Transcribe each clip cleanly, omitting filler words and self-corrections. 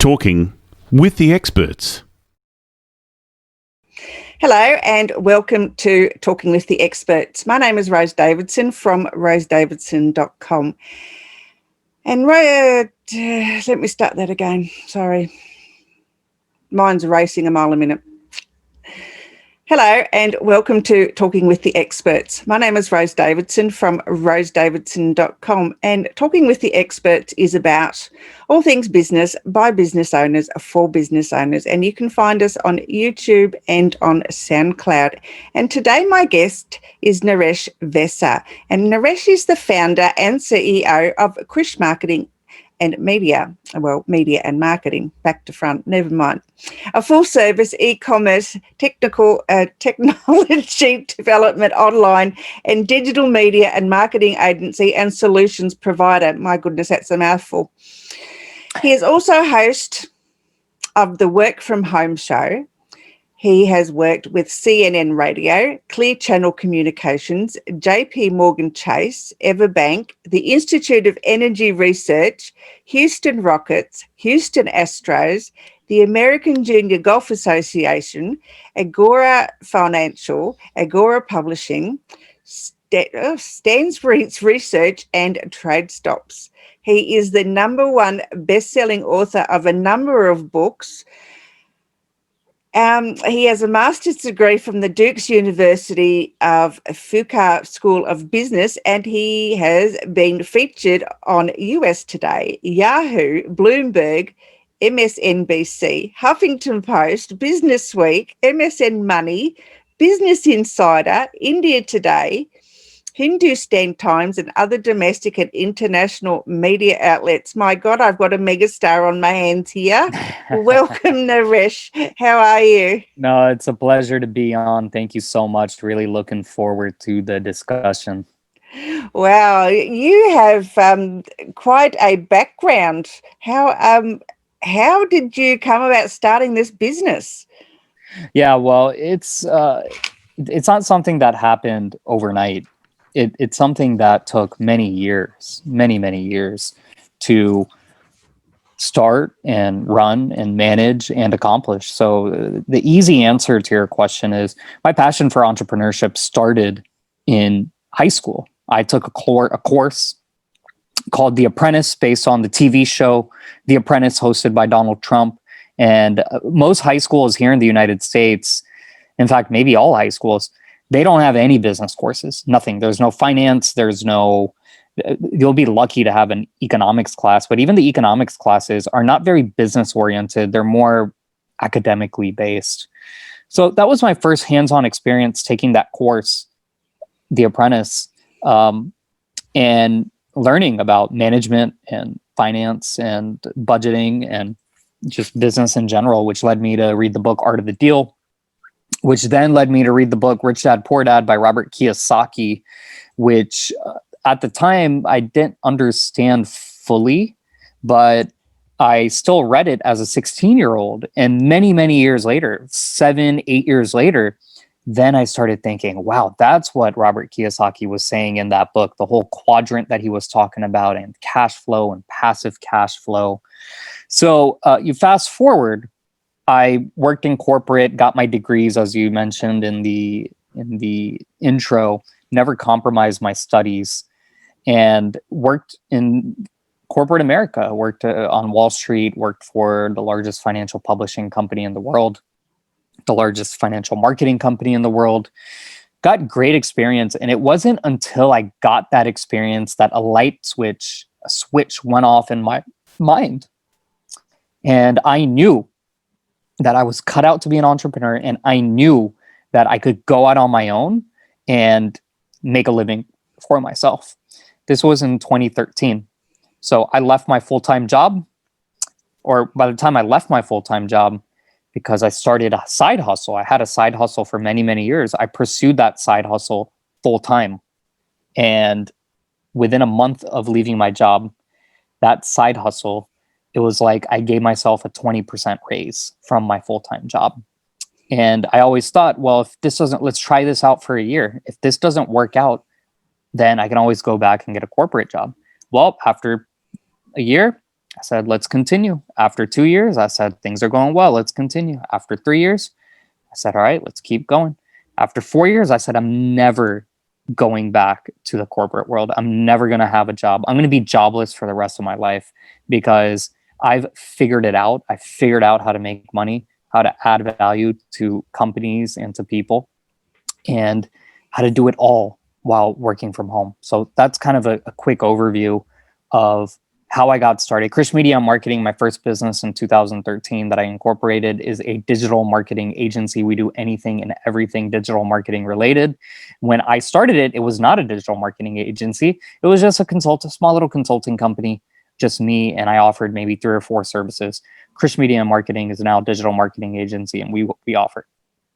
Talking with the experts. Hello and welcome to Talking with the Experts. My name is Rose Davidson from rosedavidson.com. And let me start that again. Sorry. Mine's racing a mile a minute. Hello and welcome to Talking with the Experts. My name is Rose Davidson from rosedavidson.com, and Talking with the Experts is about all things business by business owners for business owners, and you can find us on YouTube and on SoundCloud. And today my guest is Naresh Vissa, and Naresh is the founder and CEO of Krish Marketing and Media and Marketing, back to front, never mind. A full-service e-commerce technology development online and digital media and marketing agency and solutions provider. My goodness, that's a mouthful. He is also host of the Work From Home show. He has worked with CNN Radio, Clear Channel Communications, JP Morgan Chase, EverBank, the Institute of Energy Research, Houston Rockets, Houston Astros, the American Junior Golf Association, Agora Financial, Agora Publishing, Stansberry Research, and TradeStops. He is the #1 best-selling author of a number of books. He has a master's degree from the Duke's University of Fuqua School of Business, and he has been featured on US Today, Yahoo, Bloomberg, MSNBC, Huffington Post, Business Week, MSN Money, Business Insider, India Today, Hindustan Times, and other domestic and international media outlets. My God, I've got a megastar on my hands here. Welcome, Naresh. How are you? No, it's a pleasure to be on. Thank you so much. Really looking forward to the discussion. Wow, you have quite a background. How did you come about starting this business? Yeah, well, it's not something that happened overnight. It's something that took many years to start and run and manage and accomplish. So the easy answer to your question is my passion for entrepreneurship started in high school. I took a course called The Apprentice based on the TV show The Apprentice, hosted by Donald Trump. And most high schools here in the United States, in fact, maybe all high schools, they don't have any business courses, nothing. There's no finance, you'll be lucky to have an economics class, but even the economics classes are not very business oriented. They're more academically based. So that was my first hands-on experience taking that course, The Apprentice, and learning about management and finance and budgeting and just business in general, which led me to read the book Art of the Deal, which then led me to read the book Rich Dad, Poor Dad by Robert Kiyosaki, which at the time I didn't understand fully, but I still read it as a 16-year-old. And many, many years later, 7, 8 years later, then I started thinking, wow, that's what Robert Kiyosaki was saying in that book, the whole quadrant that he was talking about, and cash flow and passive cash flow. So you fast forward, I worked in corporate, got my degrees, as you mentioned in the intro, never compromised my studies, and worked in corporate America, worked on Wall Street, worked for the largest financial publishing company in the world, the largest financial marketing company in the world. Got great experience. And it wasn't until I got that experience that a switch went off in my mind. And I knew that I was cut out to be an entrepreneur, and I knew that I could go out on my own and make a living for myself. This was in 2013. So I left my full-time job, or by the time I left my full-time job, because I started a side hustle. I had a side hustle for many, many years. I pursued that side hustle full-time. And within a month of leaving my job, that side hustle, it was like I gave myself a 20% raise from my full-time job. And I always thought, well, if this doesn't, let's try this out for a year. If this doesn't work out, then I can always go back and get a corporate job. Well, after a year, I said, let's continue. After 2 years, I said, things are going well. Let's continue. After 3 years, I said, all right, let's keep going. After 4 years, I said, I'm never going back to the corporate world. I'm never going to have a job. I'm going to be jobless for the rest of my life because I've figured it out. I figured out how to make money, how to add value to companies and to people, and how to do it all while working from home. So that's kind of a quick overview of how I got started. Krish Media Marketing, my first business in 2013 that I incorporated, is a digital marketing agency. We do anything and everything digital marketing related. When I started it, it was not a digital marketing agency. It was just a small little consulting company, just me, and I offered maybe 3 or 4 services. Krish Media Marketing is now a digital marketing agency, and we offer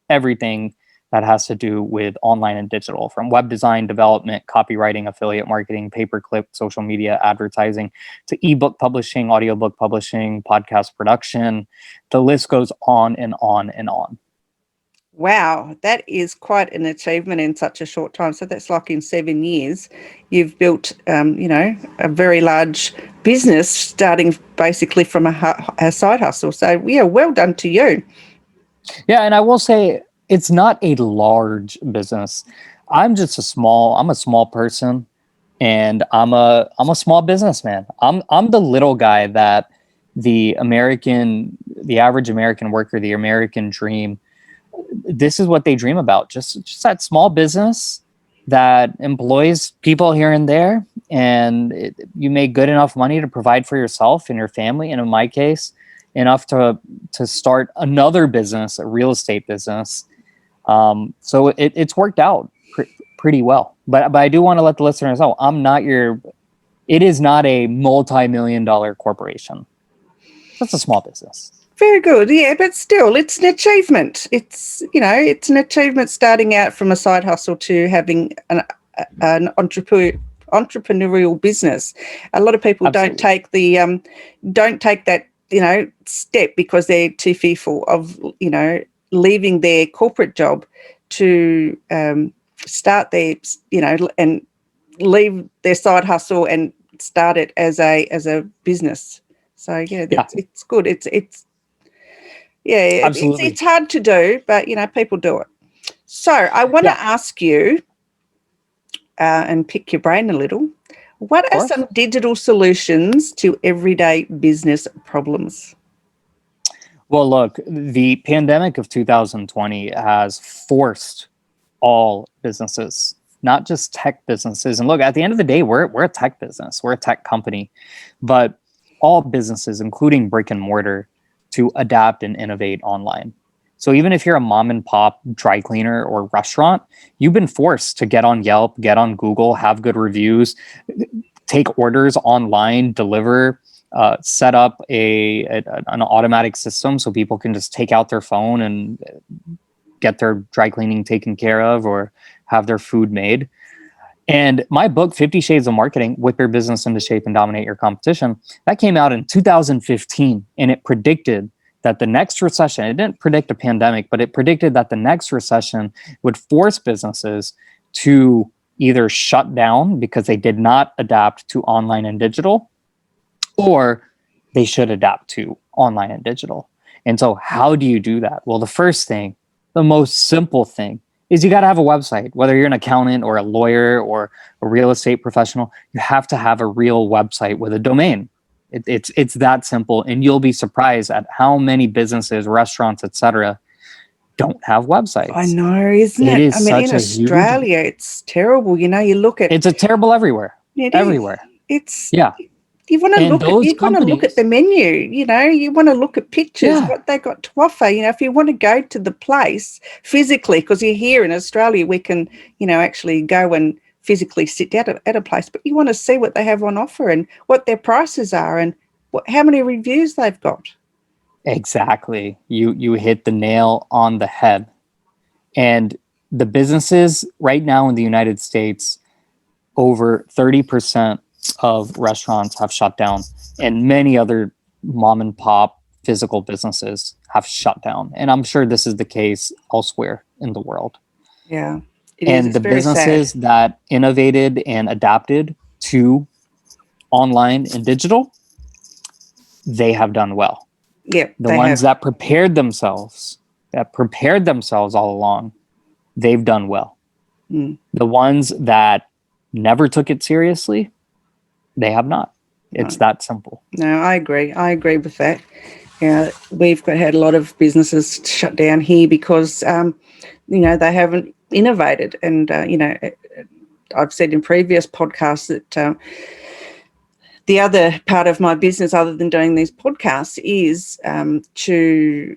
everything that has to do with online and digital, from web design, development, copywriting, affiliate marketing, pay-per-click, social media advertising, to ebook publishing, audiobook publishing, podcast production. The list goes on and on and on. Wow, that is quite an achievement in such a short time. So that's like in 7 years, you've built, a very large business, starting basically from a side hustle. So yeah, well done to you. Yeah, and I will say, it's not a large business. I'm a small person, and I'm a small businessman. I'm the little guy that the average American worker, the American dream, this is what they dream about. Just that small business that employs people here and there, and you make good enough money to provide for yourself and your family, and in my case, enough to start another business, a real estate business. So it's worked out pretty well, but I do want to let the listeners know, it is not a multi-million-dollar corporation. That's a small business. Very good. Yeah, but still, it's an achievement. It's an achievement starting out from a side hustle to having an entrepreneurial business. A lot of people Absolutely. don't take that step because they're too fearful of leaving their corporate job to start their and leave their side hustle and start it as a business. So it's good. Absolutely. It's hard to do, but people do it. So I want to ask you and pick your brain a little. What are some digital solutions to everyday business problems? Well, look, the pandemic of 2020 has forced all businesses, not just tech businesses. And look, at the end of the day, we're a tech business, we're a tech company, but all businesses, including brick and mortar, to adapt and innovate online. So even if you're a mom and pop dry cleaner or restaurant, you've been forced to get on Yelp, get on Google, have good reviews, take orders online, deliver, set up an automatic system so people can just take out their phone and get their dry cleaning taken care of or have their food made. And my book, 50 Shades of Marketing, Whip Your Business into Shape and Dominate Your Competition, that came out in 2015, and it predicted that the next recession, it didn't predict a pandemic, but it predicted that the next recession would force businesses to either shut down because they did not adapt to online and digital, or they should adapt to online and digital. And so how do you do that? Well, the first thing, the most simple thing, is you got to have a website. Whether you're an accountant or a lawyer or a real estate professional, you have to have a real website with a domain. It's that simple, and you'll be surprised at how many businesses, restaurants, etc., don't have websites. I know, isn't it? Is in Australia, it's terrible. You look at it's a terrible everywhere. Everywhere. It's yeah. You want to look at the menu, you want to look at pictures, what they got to offer. If you want to go to the place physically, because you're here in Australia, we can, actually go and physically sit down at a place, but you want to see what they have on offer and what their prices are and how many reviews they've got. Exactly. You hit the nail on the head. And the businesses right now in the United States, over 30% of restaurants have shut down, and many other mom and pop physical businesses have shut down. And I'm sure this is the case elsewhere in the world. Yeah. And the businesses that innovated and adapted to online and digital, they have done well. Yeah, The ones that prepared themselves all along, they've done well. The ones that never took it seriously, they have not. It's that simple. No, I agree. I agree with that. Yeah, we've had a lot of businesses shut down here because, they haven't innovated. And, I've said in previous podcasts that the other part of my business, other than doing these podcasts, is to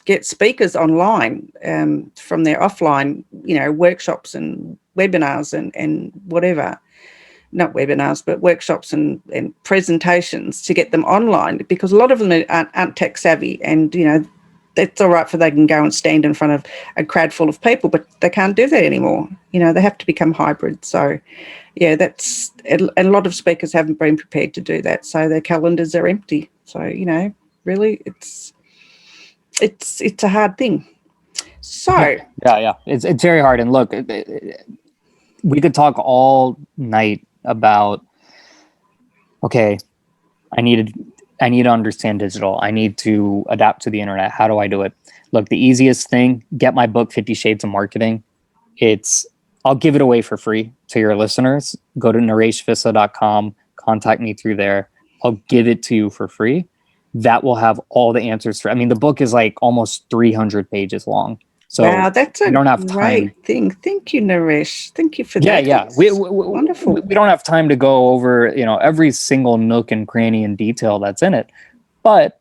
get speakers online from their offline, workshops and webinars and whatever. Not webinars, but workshops and presentations to get them online, because a lot of them aren't tech savvy, and, that's all right for they can go and stand in front of a crowd full of people, but they can't do that anymore. They have to become hybrid. So, yeah, and a lot of speakers haven't been prepared to do that. So their calendars are empty. So, really it's a hard thing. So yeah. It's very hard. And look, we could talk all night about, okay, I need to understand digital. I need to adapt to the internet. How do I do it? Look, the easiest thing, get my book, 50 Shades of Marketing. I'll give it away for free to your listeners. Go to nareshvissa.com, contact me through there. I'll give it to you for free. That will have all the answers the book is like almost 300 pages long. So wow, that's a don't have great time. thing. Thank you, Naresh. Thank you for that. Yeah. Wonderful. We don't have time to go over, every single nook and cranny and detail that's in it. But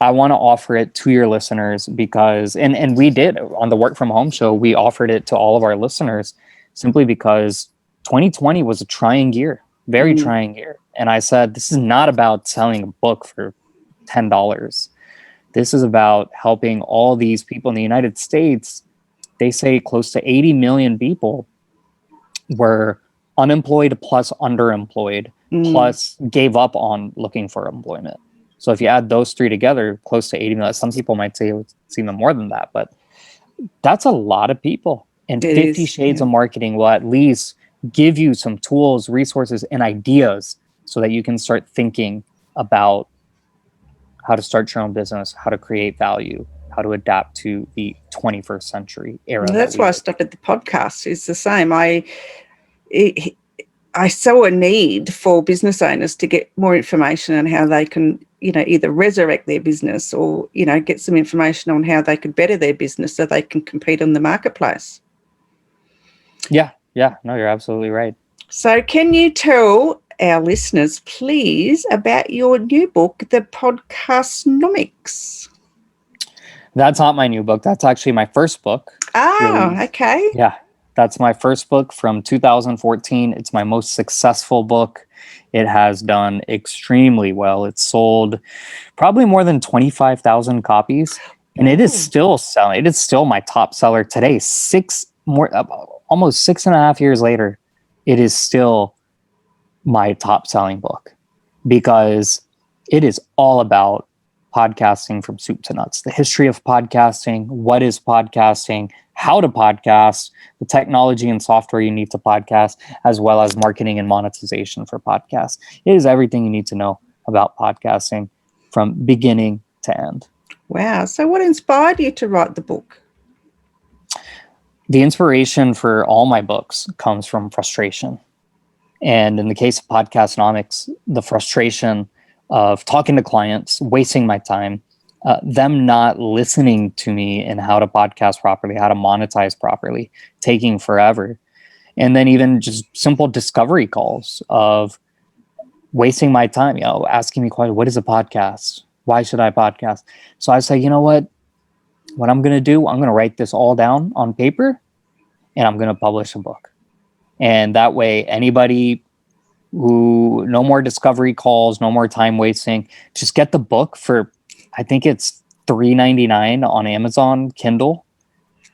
I want to offer it to your listeners because, and we did on the Work From Home show, we offered it to all of our listeners simply because 2020 was a trying year, very trying year. And I said, this is not about selling a book for $10. This is about helping all these people in the United States. They say close to 80 million people were unemployed plus underemployed plus gave up on looking for employment. So if you add those three together, close to 80 million, some people might say it's even more than that, but that's a lot of people. And 50 Shades of Marketing will at least give you some tools, resources, and ideas so that you can start thinking about how to start your own business, how to create value, how to adapt to the 21st century era. Well, that's why I started the podcast. It's the same. I saw a need for business owners to get more information on how they can, either resurrect their business or, get some information on how they could better their business so they can compete in the marketplace. Yeah. No, you're absolutely right. So can you tell our listeners, please, about your new book, The Podcastnomics? That's not my new book. That's actually my first book. Oh, okay. Yeah. That's my first book from 2014. It's my most successful book. It has done extremely well. It's sold probably more than 25,000 copies, and it is still selling. It is still my top seller today. Almost 6.5 years later, it is still my top selling book because it is all about podcasting from soup to nuts. The history of podcasting, what is podcasting, how to podcast, the technology and software you need to podcast, as well as marketing and monetization for podcasts. It is everything you need to know about podcasting from beginning to end. Wow. So what inspired you to write the book? The inspiration for all my books comes from frustration. And in the case of Podcastnomics, the frustration of talking to clients, wasting my time, them not listening to me in how to podcast properly, how to monetize properly, taking forever. And then even just simple discovery calls of wasting my time, asking me questions, what is a podcast? Why should I podcast? So I say, you know what I'm going to do, I'm going to write this all down on paper and I'm going to publish a book. And that way, anybody who, no more discovery calls, no more time wasting, just get the book for, I think it's $3.99 on Amazon Kindle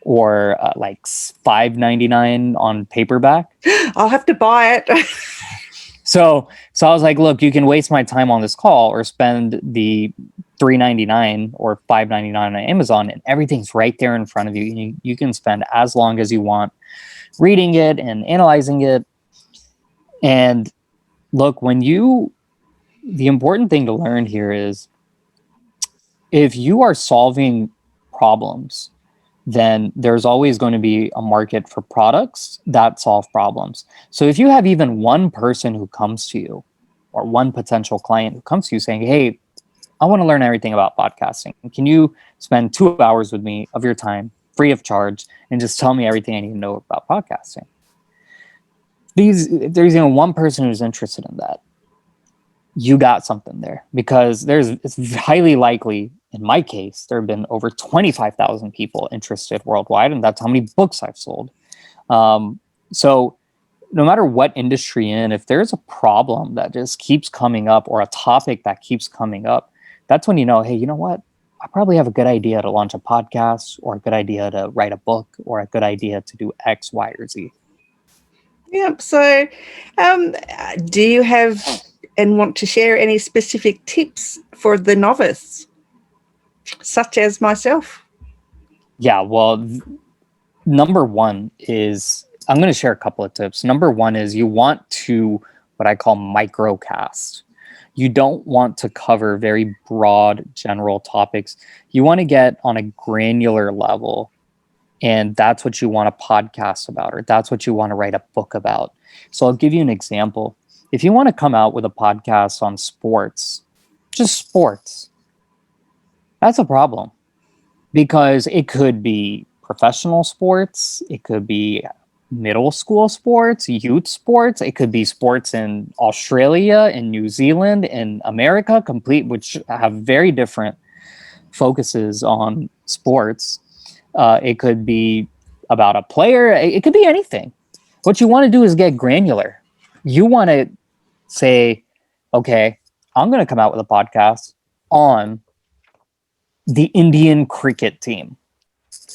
or like $5.99 on paperback. I'll have to buy it. So I was like, look, you can waste my time on this call or spend the $3.99 or $5.99 on Amazon, and everything's right there in front of you. You can spend as long as you want reading it and analyzing it. And look, when you the important thing to learn here is if you are solving problems, then there's always going to be a market for products that solve problems. So if you have even one person who comes to you or one potential client who comes to you saying, hey, I want to learn everything about podcasting. Can you spend 2 hours with me of your time free of charge and just tell me everything I need to know about podcasting? There's one person who's interested in that. You got something there, because it's highly likely, in my case, there have been over 25,000 people interested worldwide, and that's how many books I've sold. So no matter what industry in, if there's a problem that just keeps coming up or a topic that keeps coming up, that's when you know, hey, you know what? I probably have a good idea to launch a podcast, or a good idea to write a book, or a good idea to do X, Y, or Z. Yep. So do you have and want to share any specific tips for the novice, such as myself? Yeah, well, number one is, I'm going to share a couple of tips. Number one is you want to, what I call microcast. You don't want to cover very broad general topics. You want to get on a granular level, and that's what you want to podcast about, or that's what you want to write a book about. So I'll give you an example. If you want to come out with a podcast on sports, just sports, that's a problem, because it could be professional sports, it could be middle school sports, youth sports, it could be sports in Australia, in New Zealand, in America, which have very different focuses on sports. It could be about a player. It could be anything. What you want to do is get granular. You want to say, okay, I'm going to come out with a podcast on the Indian cricket team.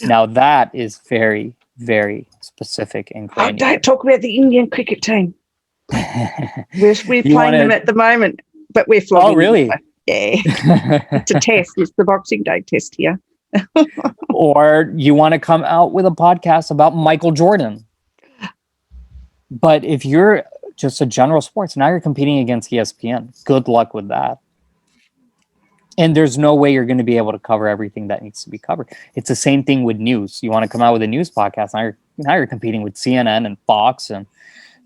Now that is very, very specific and granular. Don't talk about the Indian cricket team. We're playing them at the moment, but we're flogging. Oh, really? Them. Yeah. It's a test. It's the Boxing Day test here. Or you want to come out with a podcast about Michael Jordan. But if you're just a general sports, now you're competing against ESPN. Good luck with that. And there's no way you're going to be able to cover everything that needs to be covered. It's the same thing with news. You want to come out with a news podcast, now you're competing with CNN and Fox and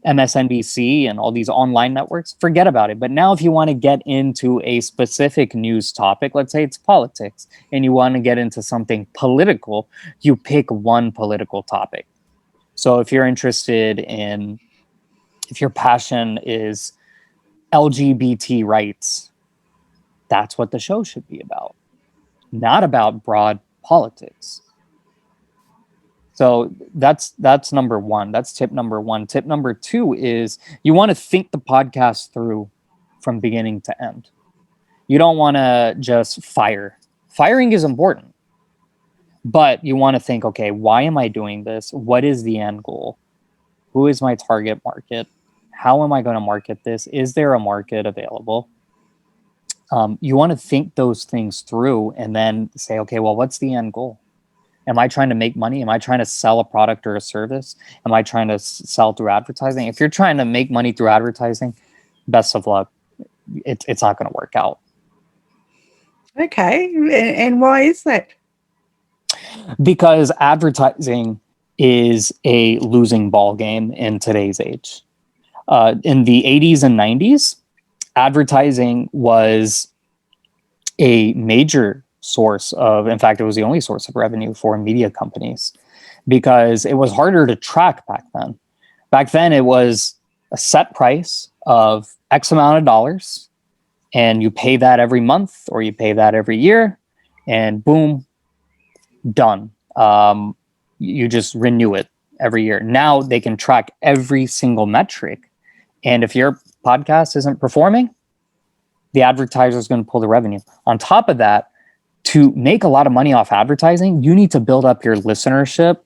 MSNBC and all these online networks. Forget about it. But now if you want to get into a specific news topic, let's say it's politics, and you want to get into something political, you pick one political topic. So if you're interested in, if your passion is LGBT rights, that's what the show should be about, not about broad politics. So that's number one. That's tip number one. Tip number two is you want to think the podcast through from beginning to end. You don't want to just fire. Firing is important, but you want to think, okay, why am I doing this? What is the end goal? Who is my target market? How am I going to market this? Is there a market available? You want to think those things through and then say, okay, well, what's the end goal? Am I trying to make money? Am I trying to sell a product or a service? Am I trying to sell through advertising? If you're trying to make money through advertising, best of luck. It's not going to work out. Okay. And why is that? Because advertising is a losing ball game in today's age. In the 80s and 90s, advertising was a major source of, in fact, it was the only source of revenue for media companies, because it was harder to track back then. Back then, it was a set price of X amount of dollars, and you pay that every month or you pay that every year, and boom, done. You just renew it every year. Now they can track every single metric. And if your podcast isn't performing, the advertiser is going to pull the revenue. On top of that, to make a lot of money off advertising, you need to build up your listenership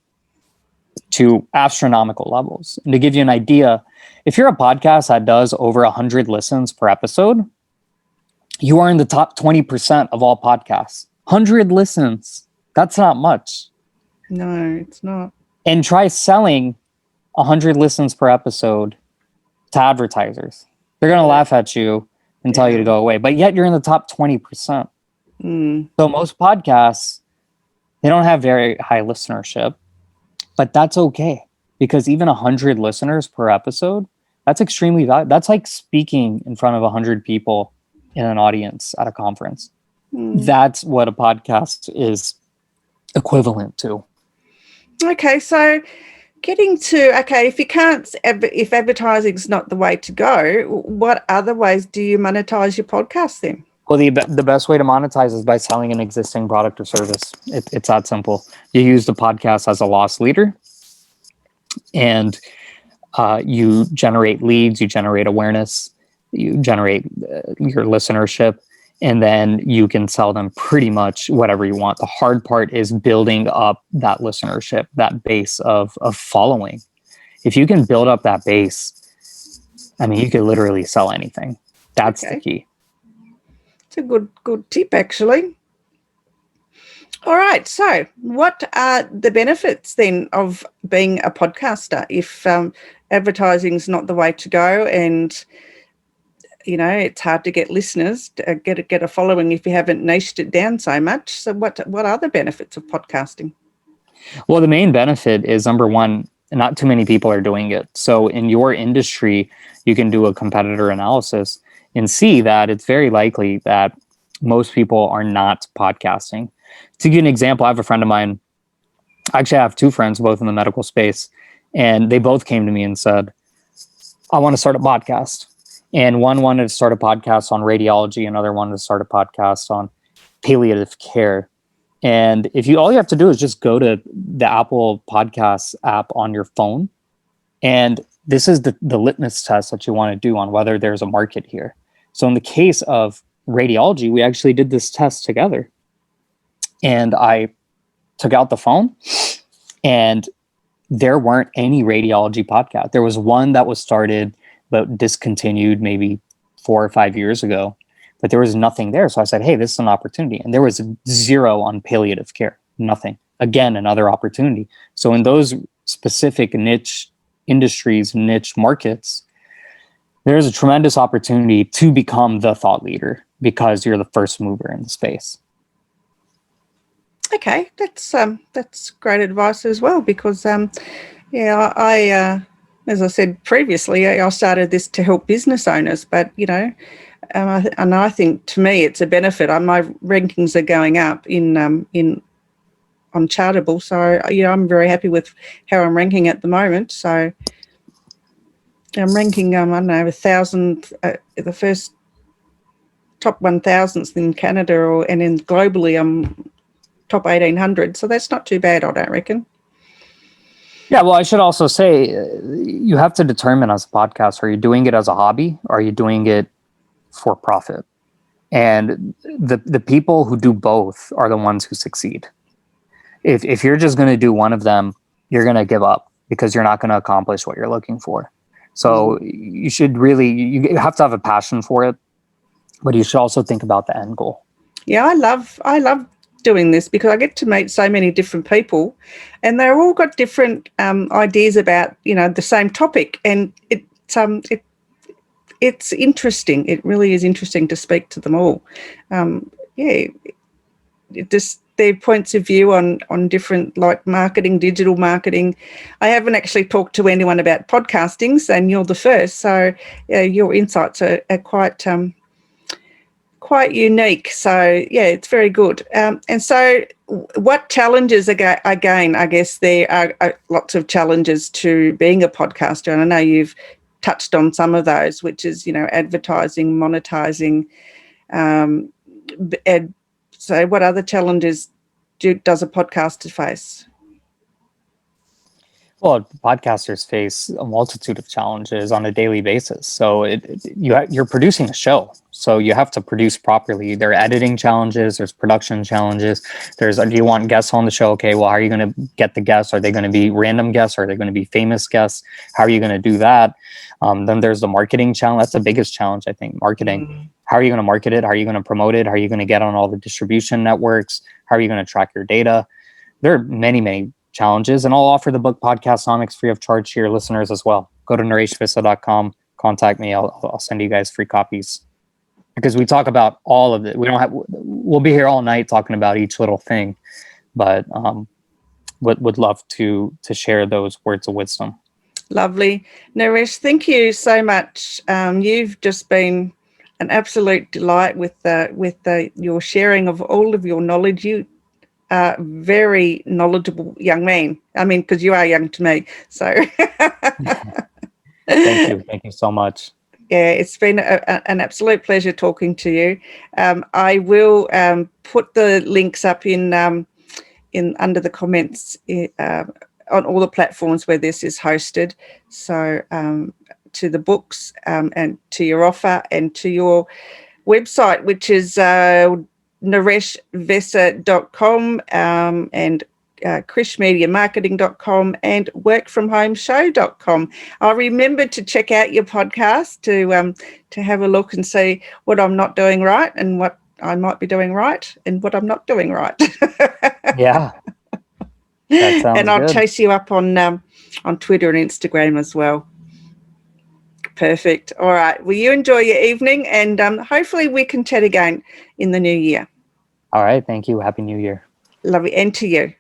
to astronomical levels. And to give you an idea, if you're a podcast that does over 100 listens per episode, you are in the top 20% of all podcasts. 100 listens. That's not much. No, it's not. And try selling 100 listens per episode to advertisers. They're going to laugh at you. and tell you to go away. But yet you're in the top 20%. So most podcasts, they don't have very high listenership, but that's okay, because even 100 listeners per episode, that's extremely valuable. That's like speaking in front of 100 people in an audience at a conference. That's what a podcast is equivalent to. Okay, so getting to, if advertising is not the way to go, what other ways do you monetize your podcast then? Well, the best way to monetize is by selling an existing product or service. It's that simple. You use the podcast as a loss leader, and you generate leads, you generate awareness, you generate your listenership, and then you can sell them pretty much whatever you want. The hard part is building up that listenership, that base of following. If you can build up that base, I mean, you could literally sell anything. That's the key. It's a good tip, actually. All right. So what are the benefits then of being a podcaster if advertising is not the way to go, and, you know, it's hard to get listeners, to get a following if you haven't niched it down so much? So what are the benefits of podcasting? Well, the main benefit is, number one, not too many people are doing it. So in your industry, you can do a competitor analysis and see that it's very likely that most people are not podcasting. To give you an example, I have a friend of mine. Actually, I have two friends, both in the medical space, and they both came to me and said, I want to start a podcast. And one wanted to start a podcast on radiology, another wanted to start a podcast on palliative care. And all you have to do is just go to the Apple Podcasts app on your phone. And this is the litmus test that you want to do on whether there's a market here. So in the case of radiology, we actually did this test together. And I took out the phone, and there weren't any radiology podcasts. There was one that was started but discontinued maybe 4 or 5 years ago, but there was nothing there. So I said, hey, this is an opportunity. And there was 0 on palliative care, nothing. Again, another opportunity. So in those specific niche industries, niche markets, there's a tremendous opportunity to become the thought leader because you're the first mover in the space. Okay, that's great advice as well, because I as I said previously, I started this to help business owners, but you know, and I think to me it's a benefit. My rankings are going up in on Chartable, so you know, I'm very happy with how I'm ranking at the moment. So I'm ranking I don't know, 1,000, the first top 1,000s in Canada, and then globally I'm top 1,800. So that's not too bad, I don't reckon. Yeah, well, I should also say, you have to determine as a podcaster, are you doing it as a hobby? Or are you doing it for profit? And the people who do both are the ones who succeed. If you're just going to do one of them, you're going to give up because you're not going to accomplish what you're looking for. So you should really, you have to have a passion for it, but you should also think about the end goal. Yeah, I love doing this because I get to meet so many different people, and they're all got different ideas about, you know, the same topic, and it's interesting. It really is interesting to speak to them all. Just their points of view on different, like marketing, digital marketing. I haven't actually talked to anyone about podcasting, and you're the first. So your insights are quite unique. So yeah, it's very good. And so what challenges, again, I guess there are lots of challenges to being a podcaster, and I know you've touched on some of those, which is, you know, advertising, monetizing. So what other challenges does a podcaster face? Well, podcasters face a multitude of challenges on a daily basis. So you're producing a show, so you have to produce properly. There are editing challenges, there's production challenges. Do you want guests on the show? Okay, well, how are you going to get the guests? Are they going to be random guests? Are they going to be famous guests? How are you going to do that? Then there's the marketing challenge. That's the biggest challenge, I think, marketing. How are you going to market it? How are you going to promote it? How are you going to get on all the distribution networks? How are you going to track your data? There are many, many challenges, and I'll offer the book Podcastnomics free of charge to your listeners as well. Go to nareshvissa.com, contact me. I'll send you guys free copies. because we talk about all of it. We'll be here all night talking about each little thing, but would love to share those words of wisdom. Lovely. Naresh, thank you so much. You've just been an absolute delight with your sharing of all of your knowledge. You are a very knowledgeable young man. I mean, because you are young to me. So Thank you so much. Yeah, it's been an absolute pleasure talking to you. I will put the links up in under the comments on all the platforms where this is hosted. So to the books and to your offer and to your website, which is nareshvissa.com and krishmediamarketing.com and workfromhomeshow.com. I'll remember to check out your podcast to have a look and see what I'm not doing right and what I might be doing right and what I'm not doing right. Yeah. That sounds and I'll good. chase you up on Twitter and Instagram as well. Perfect. All right. Well, you enjoy your evening, and hopefully we can chat again in the new year. All right. Thank you. Happy New Year. Lovely. And to you.